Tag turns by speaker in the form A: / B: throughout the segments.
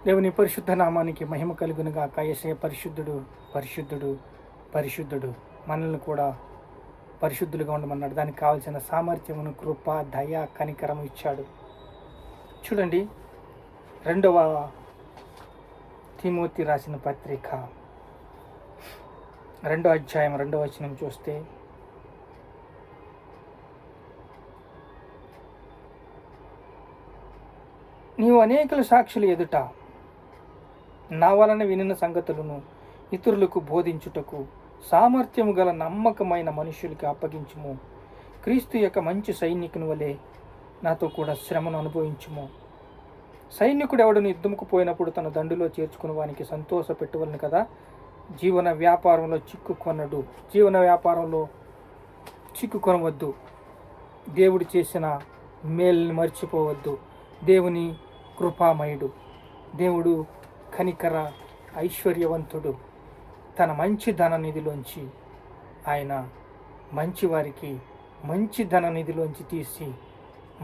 A: దేవుని పరిశుద్ధ నామానికి మహిమ కలుగునుగాక. యేసయ్య పరిశుద్ధుడు, పరిశుద్ధుడు, పరిశుద్ధుడు. మనల్ని కూడా పరిశుద్ధులుగా ఉండమన్నాడు. దానికి కావాల్సిన సామర్థ్యమును, కృప, దయ, కనికరం ఇచ్చాడు. చూడండి, 2వ తిమోతి రాసిన పత్రిక 2వ అధ్యాయం 2వ వచనం చూస్తే, నీవు అనేకుల సాక్షుల ఎదుట నా వలన వినిన సంగతులను ఇతరులకు బోధించుటకు సామర్థ్యము గల నమ్మకమైన మనుషులకి అప్పగించుము. క్రీస్తు యొక్క మంచి సైనికుని వలె నాతో కూడా శ్రమను అనుభవించుము. సైనికుడు ఎవడను యుద్ధముకు పోయినప్పుడు తన దండులో చేర్చుకుని వానికి సంతోష పెట్టువలను కదా. జీవన వ్యాపారంలో చిక్కుకొనవద్దు. దేవుడు చేసిన మేలుని మర్చిపోవద్దు. దేవుని కృపామయుడు, దేవుడు కనికర ఐశ్వర్యవంతుడు. తన మంచి ధన నిధిలోంచి ఆయన మంచి వారికి మంచి ధన నిధిలోంచి తీసి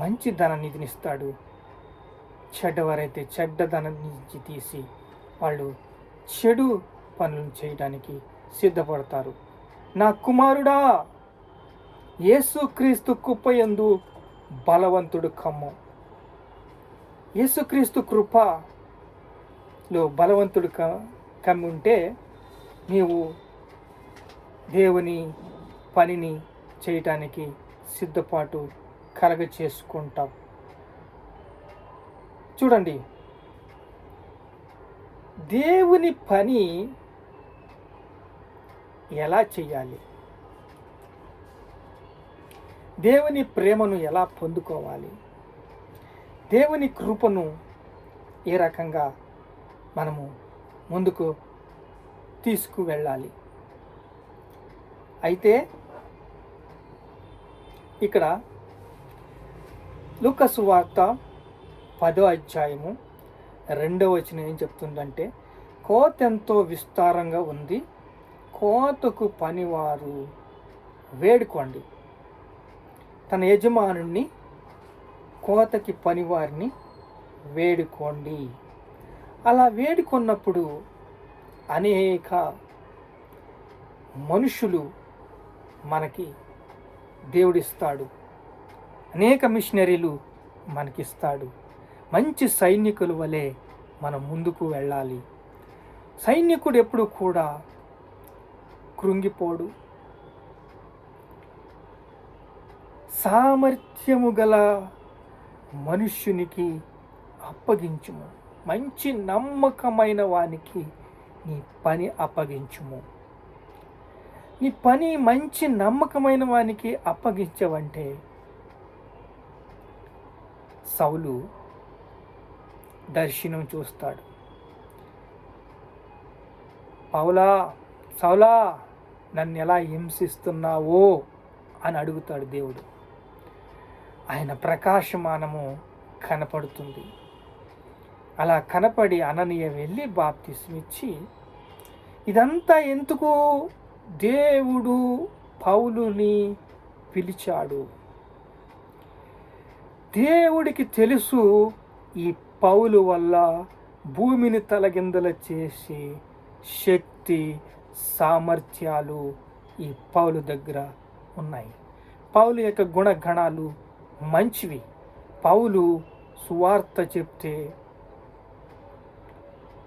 A: మంచి ధన నిధినిస్తాడు. చెడ్డవారైతే చెడ్డ ధన నుంచి తీసి వాళ్ళు చెడు పనులను చేయడానికి సిద్ధపడతారు. నా కుమారుడా, యేసుక్రీస్తు కృపయందు బలవంతుడు కమ్ము. యేసుక్రీస్తు కృపలో బలవంతుడు కమ్మి ఉంటే నీవు దేవుని పనిని చేయటానికి సిద్ధపాటు కలగ చేసుకుంటావు. చూడండి, దేవుని పని ఎలా చేయాలి, దేవుని ప్రేమను ఎలా పొందుకోవాలి, దేవుని కృపను ఏ రకంగా మనము ముందుకు తీసుకువెళ్ళాలి. అయితే ఇక్కడ లూకా సువార్త 10వ అధ్యాయము 2వ వచనం ఏం చెప్తుందంటే, కోత ఎంతో విస్తారంగా ఉంది, కోతకు పనివారు వేడుకోండి. తన యజమానుణ్ణి, కోతకి పనివారిని వేడుకోండి. అలా వేడుకున్నప్పుడు అనేక మనుషులు మనకి దేవుడిస్తాడు. అనేక మిషనరీలు మనకిస్తాడు. మంచి సైనికుల వలె మనం ముందుకు వెళ్ళాలి. సైనికుడు ఎప్పుడు కూడా కృంగిపోడు. సామర్థ్యము గల మనుష్యునికి అప్పగించుము. మంచి నమ్మకమైన వానికి నీ పని అప్పగించుము. నీ పని మంచి నమ్మకమైన వానికి అప్పగించవంటే, సౌలు దర్శనం చూస్తాడు. సౌలా నన్ను ఎలా హింసిస్తున్నావో అని అడుగుతాడు దేవుడు. ఆయన ప్రకాశమానము కనపడుతుంది. అలా కనపడి అననీయ వెళ్ళి బాప్తిస్మిచ్చి, ఇదంతా ఎందుకు దేవుడు పౌలుని పిలిచాడు? దేవుడికి తెలుసు ఈ పౌలు వల్ల భూమిని తలకిందుల చేసి శక్తి సామర్థ్యాలు ఈ పౌలు దగ్గర ఉన్నాయి. పౌలు యొక్క గుణగణాలు మంచివి. పౌలు సువార్త చెప్తే,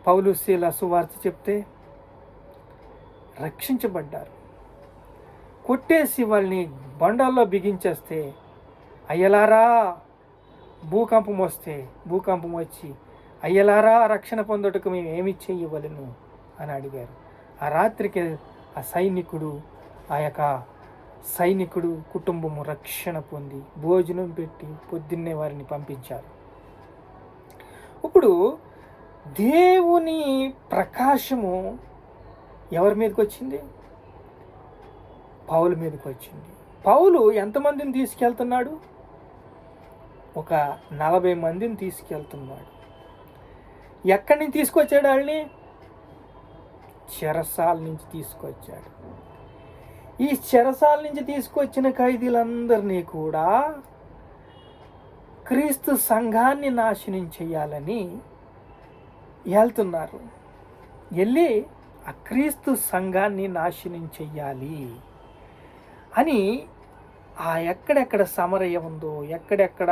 A: పౌలు శీల సువార్త చెప్తే రక్షించబడ్డారు. కొట్టేసి వాళ్ళని బండాల్లో బిగించేస్తే, అయ్యలారా భూకంపం వచ్చి అయ్యలారా రక్షణ పొందుటకు మేము ఏమి చేయవలను అని అడిగారు. ఆ రాత్రికి ఆ సైనికుడు కుటుంబము రక్షణ పొంది భోజనం పెట్టి పొద్దున్నే వారిని పంపించారు. ఇప్పుడు దేవుని ప్రకాశము ఎవరి మీదకి వచ్చింది? పౌలు మీదకి వచ్చింది. పౌలు ఎంతమందిని తీసుకెళ్తున్నాడు? ఒక 40 మందిని తీసుకెళ్తున్నాడు. ఎక్కడి నుంచి తీసుకొచ్చాడు? వాళ్ళని చెరసాల నుంచి తీసుకొచ్చాడు. ఈ చెరసాల నుంచి తీసుకొచ్చిన ఖైదీలందరినీ కూడా క్రీస్తు సంఘాన్ని నాశనం చేయాలని వెళ్తున్నారు. వెళ్ళి ఆ క్రీస్తు సంఘాన్ని నాశనం చెయ్యాలి అని ఆ ఎక్కడెక్కడ సమరయ ఉందో, ఎక్కడెక్కడ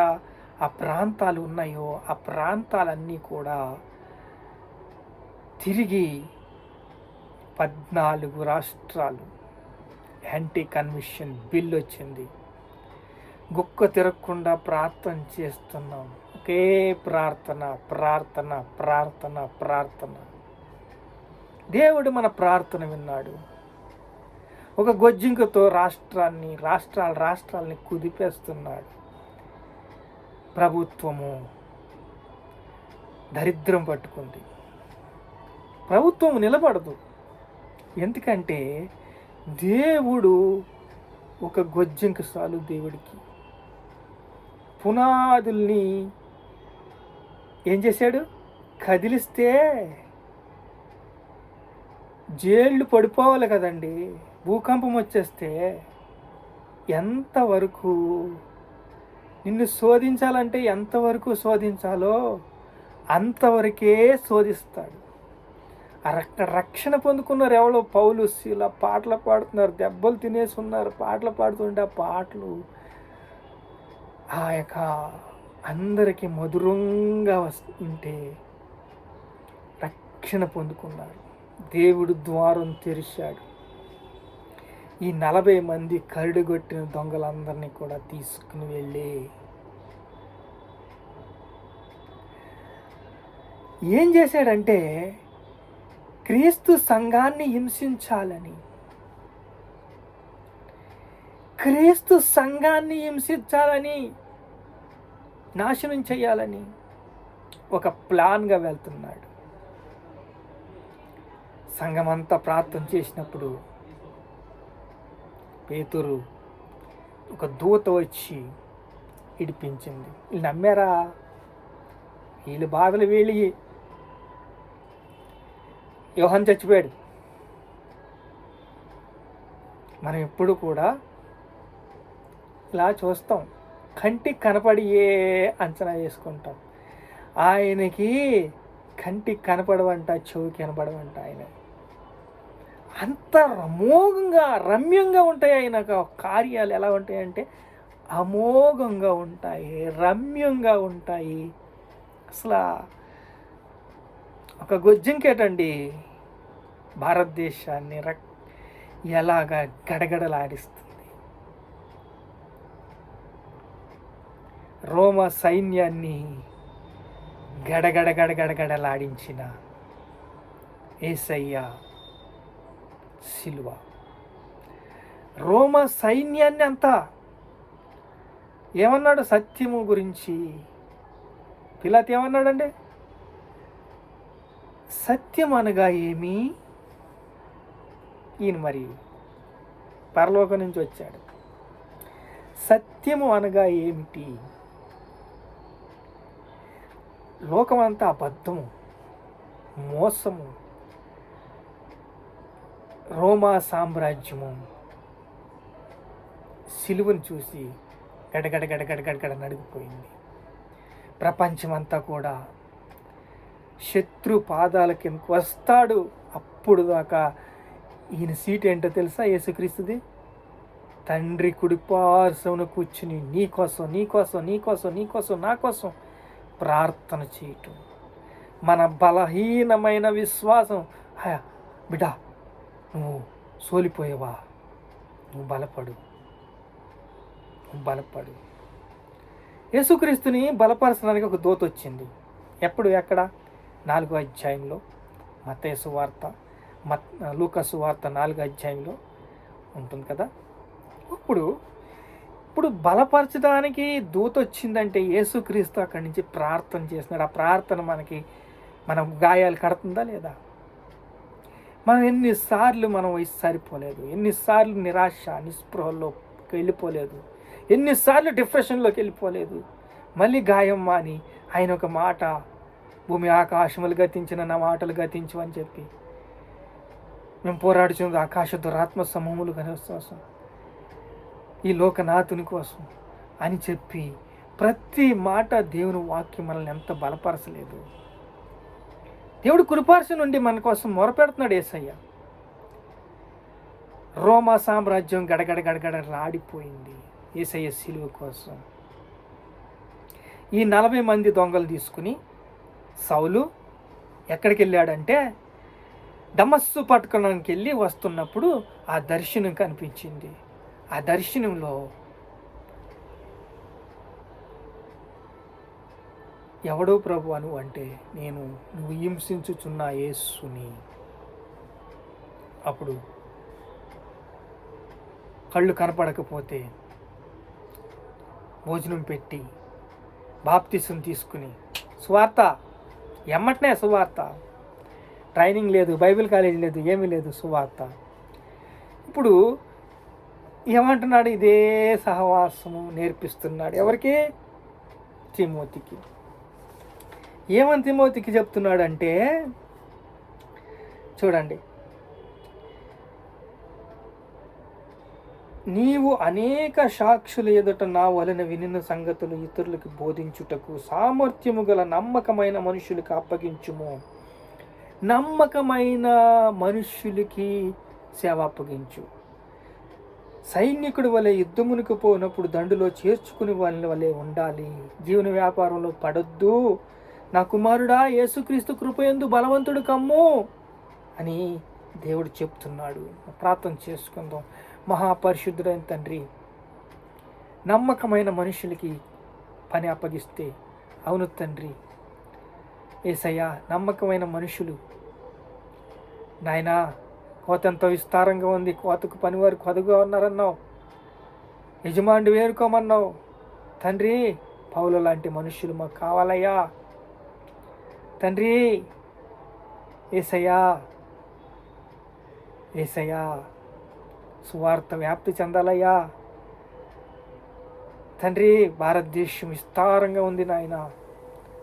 A: ఆ ప్రాంతాలు ఉన్నాయో ఆ ప్రాంతాలన్నీ కూడా తిరిగి 14 రాష్ట్రాలు యాంటీ కన్విక్షన్ బిల్ వచ్చింది. గుక్క తిరగకుండా ప్రార్థన చేస్తున్నాం. ఒకే ప్రార్థన ప్రార్థన ప్రార్థన ప్రార్థన. దేవుడు మన ప్రార్థన విన్నాడు. ఒక గొజ్జింకతో రాష్ట్రాలని కుదిపేస్తున్నాడు. ప్రభుత్వము దరిద్రం పట్టుకుంది. ప్రభుత్వం నిలబడదు. ఎందుకంటే దేవుడు ఒక గొజ్జింక చాలు దేవుడికి. పునాదుల్ని ఏం చేశాడు? కదిలిస్తే జైళ్ళు పడిపోవాలి కదండి. భూకంపం వచ్చేస్తే ఎంతవరకు నిన్ను శోధించాలంటే ఎంతవరకు శోధించాలో అంతవరకే శోధిస్తాడు. రక్షణ పొందుకున్నారు. ఎవరో పౌలు శీల పాటలు పాడుతున్నారు, దెబ్బలు తినేసి ఉన్నారు, పాటలు పాడుతుంటే ఆ పాటలు ఆ యొక్క అందరికీ మధురంగా ఉంటే రక్షణ పొందుకున్నారు. దేవుడు ద్వారం తెరిచాడు. ఈ 40 మంది కరుడుగొట్టిన దొంగలందరినీ కూడా తీసుకుని వెళ్ళి ఏం చేశాడంటే క్రీస్తు సంఘాన్ని హింసించాలని, క్రీస్తు సంఘాన్ని హింసించాలని, నాశనం చేయాలని ఒక ప్లాన్గా వెళ్తున్నాడు. సంఘమంతా ప్రార్థన చేసినప్పుడు పేతురు ఒక దూత వచ్చి ఇడిపించింది. వీళ్ళు నమ్మారా? వీళ్ళు బాధలు వీళ్ళి. యోహాను చచ్చిపోయాడు. మనం ఎప్పుడు కూడా ఇలా చూస్తాం, కంటికి కనపడి అంచనా వేసుకుంటాం. ఆయనకి కంటికి కనపడవంట, చెవికి కనపడవంట. ఆయన అంత అమోఘంగా రమ్యంగా ఉంటాయి. ఆయన కార్యాలు ఎలా ఉంటాయంటే అమోఘంగా ఉంటాయి, రమ్యంగా ఉంటాయి. అసలు ఒక గొజ్జింకేటండి భారతదేశాన్ని ఎలాగా గడగడలాడిస్తుంది. రోమ సైన్యాన్ని గడగడగడగడగడలాడించిన యేసయ్య సిలువ. రోమ సైన్యాన్ని అంతా ఏమన్నాడు? సత్యము గురించి పిలాతు ఏమన్నాడండి? సత్యం అనగా ఏమి? ఈయన మరి పరలోకం నుంచి వచ్చాడు. సత్యము అనగా ఏమిటి? లోకమంతా అబద్ధము, మోసము, రోమా సామ్రాజ్యము సిలువను చూసి గడగడ నడిగిపోయింది. ప్రపంచమంతా కూడా శత్రు పాదాల కిందకు వస్తాడు. అప్పుడు దాకా ఈయన సీట్ ఏంటో తెలుసా? యేసుక్రీస్తుది. తండ్రి కుడిపార్శ్వమున కూర్చుని నీకోసం నీకోసం నీకోసం నీకోసం నా కోసం ప్రార్థన చేయటం. మన బలహీనమైన విశ్వాసం, బిడ్డా నువ్వు సోలిపోయావా, నువ్వు బలపడు, నువ్వు బలపడు. యేసుక్రీస్తుని బలపరచడానికి ఒక దూత వచ్చింది. ఎప్పుడు? ఎక్కడ? 4వ అధ్యాయంలో మత్తయి సువార్త, లూకా సువార్త 4వ అధ్యాయంలో ఉంటుంది కదా. ఇప్పుడు బలపరచడానికి దూత వచ్చిందంటే యేసుక్రీస్తు అక్కడి నుంచి ప్రార్థన చేస్తున్నాడు. ఆ ప్రార్థన మనం గాయాలు కడుతుందా లేదా? మనం ఎన్నిసార్లు వయసు సరిపోలేదు, ఎన్నిసార్లు నిరాశ నిస్పృహల్లోకి వెళ్ళిపోలేదు, ఎన్నిసార్లు డిప్రెషన్లోకి వెళ్ళిపోలేదు. మళ్ళీ గాయం మాని ఆయన ఒక మాట, భూమి ఆకాశములు గతించిన నా మాటలు గతించు అని చెప్పి మేము పోరాడుచున్నది ఆకాశ దురాత్మ సమూహములు కోసం, ఈ లోకనాథుని కోసం అని చెప్పి ప్రతి మాట దేవుని వాక్యం మనల్ని ఎంత బలపరచలేదు. దేవుడు కుడిపార్శ్వ నుండి మన కోసం మొరపెడుతున్నాడు యేసయ్య. రోమా సామ్రాజ్యం గడగడ గడగడ రాడిపోయింది యేసయ్య సిలువ కోసం. ఈ 40 మంది దొంగలు తీసుకుని సౌలు ఎక్కడికి వెళ్ళాడంటే దమస్సు పట్టణానికి వెళ్ళి వస్తున్నప్పుడు ఆ దర్శనం కనిపించింది. ఆ దర్శనంలో ఎవడో ప్రభు అను అంటే నేను నువ్వు హింసించుచున్న యేసుని. అప్పుడు కళ్ళు కనపడకపోతే భోజనం పెట్టి బాప్తిసం తీసుకుని సువార్త ఎమ్మటనే సువార్త, ట్రైనింగ్ లేదు, బైబిల్ కాలేజీ లేదు, ఏమీ లేదు, సువార్త. ఇప్పుడు ఏమంటున్నాడు? ఇదే సహవాసము నేర్పిస్తున్నాడు. ఎవరికి? తిమోతికి. ఏమని తిమోతికి చెప్తున్నాడంటే చూడండి, నీవు అనేక సాక్షుల ఎదుట నా వలన వినిన సంగతులు ఇతరులకు బోధించుటకు సామర్థ్యము గల నమ్మకమైన మనుషులకు అప్పగించుము. నమ్మకమైన మనుష్యులకి సేవ అప్పగించు. సైనికుడి వలె యుద్ధమునికి పోయినప్పుడు దండులో చేర్చుకుని వాళ్ళ వలె ఉండాలి. జీవన వ్యాపారంలో పడొద్దు. నా కుమారుడా, యేసుక్రీస్తు కృపయందు బలవంతుడు కమ్ము అని దేవుడు చెప్తున్నాడు. ప్రార్థన చేసుకుందాం. మహాపరిశుద్ధుడైన తండ్రి, నమ్మకమైన మనుషులకి పని అప్పగిస్తే, అవును తండ్రి యేసయ్యా, నమ్మకమైన మనుషులు నాయనా, కోత ఎంతో విస్తారంగా ఉంది, కోతకు పనివారు కొదుగా ఉన్నారన్నావు, యజమానుడు వేరుకోమన్నావు తండ్రి. పౌలు లాంటి మనుషులు మాకు కావాలయ్యా తండ్రి. యేసయ్యా, యేసయ్యా, సువార్త వ్యాప్తి చెందాలయ్యా తండ్రి. భారతదేశం విస్తారంగా ఉంది నాయన.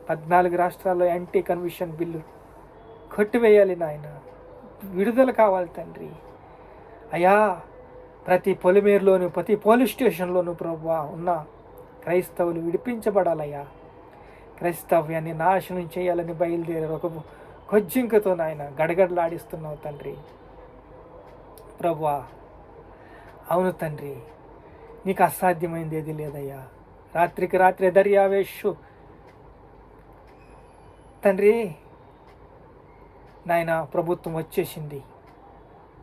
A: 14 రాష్ట్రాల్లో యాంటీ కన్విషన్ బిల్లు కొట్టివేయాలి నాయన. విడుదల కావాలి తండ్రి. అయ్యా, ప్రతి పొలిమేరులోను ప్రతి పోలీస్ స్టేషన్లోనూ ప్రభువా ఉన్న క్రైస్తవులు విడిపించబడాలయ్యా. క్రైస్తవ్యాన్ని నాశనం చేయాలని బయలుదేరారు ఒక కొజ్జింకతో నాయన గడగడలాడిస్తున్నావు తండ్రి. ప్రభువా, అవును తండ్రి, నీకు అసాధ్యమైంది ఏది లేదయ్యా. రాత్రికి రాత్రి దర్యావేషు తండ్రి నాయన, ప్రభుత్వం వచ్చేసింది.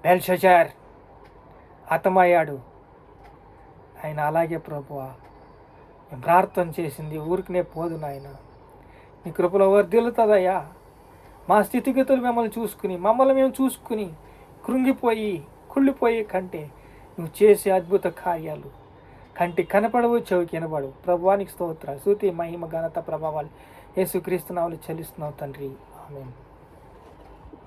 A: బెల్షజార్ హతమయ్యాడు ఆయన. అలాగే ప్రభువా, ప్రార్థన చేసింది ఊరికినే పోదు నాయన. నీ కృపలో వర్ధిల్లుతుందయ్యా. మా స్థితిగతులు మమ్మల్ని మేము చూసుకుని కృంగిపోయి కుళ్ళిపోయి కంటే నువ్వు చేసే అద్భుత కార్యాలు కంటి కనపడవు, చెవికి వినబడవు. ప్రభువానికి స్తోత్ర, స్తుతి, మహిమ, ఘనత, ప్రభావాలు యేసుక్రీస్తు నామములో చెల్లిస్తున్నావు తండ్రి. ఆమేన్.